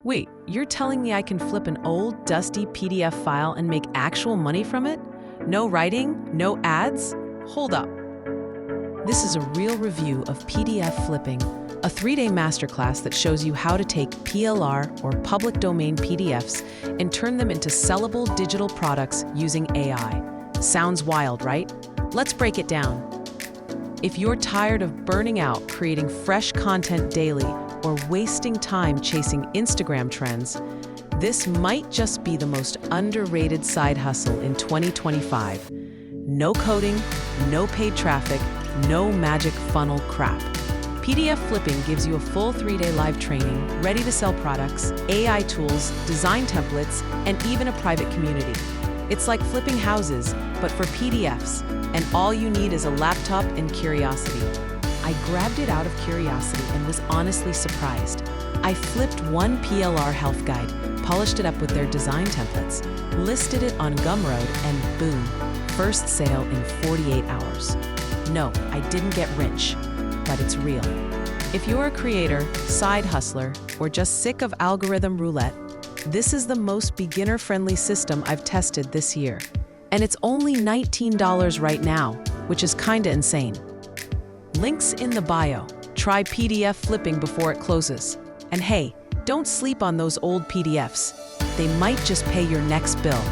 Wait, you're telling me I can flip an old, dusty PDF file and make actual money from it? No writing? No ads? Hold up. This is a real review of PDF flipping, a 3-day masterclass that shows you how to take PLR or public domain PDFs and turn them into sellable digital products using AI. Sounds wild, right? Let's break it down. If you're tired of burning out creating fresh content daily or wasting time chasing Instagram trends, this might just be the most underrated side hustle in 2025. No coding, no paid traffic, no magic funnel crap. PDF flipping gives you a full 3-day live training, ready to sell products, AI tools, design templates, and even a private community. It's like flipping houses, but for PDFs, and all you need is a laptop and curiosity. I grabbed it out of curiosity and was honestly surprised. I flipped one PLR health guide, polished it up with their design templates, listed it on Gumroad, and boom, first sale in 48 hours. No, I didn't get rich, but it's real. If you're a creator, side hustler, or just sick of algorithm roulette, this is the most beginner-friendly system I've tested this year. And it's only $19 right now, which is kinda insane. Links in the bio. Try PDF flipping before it closes. And hey, don't sleep on those old PDFs. They might just pay your next bill.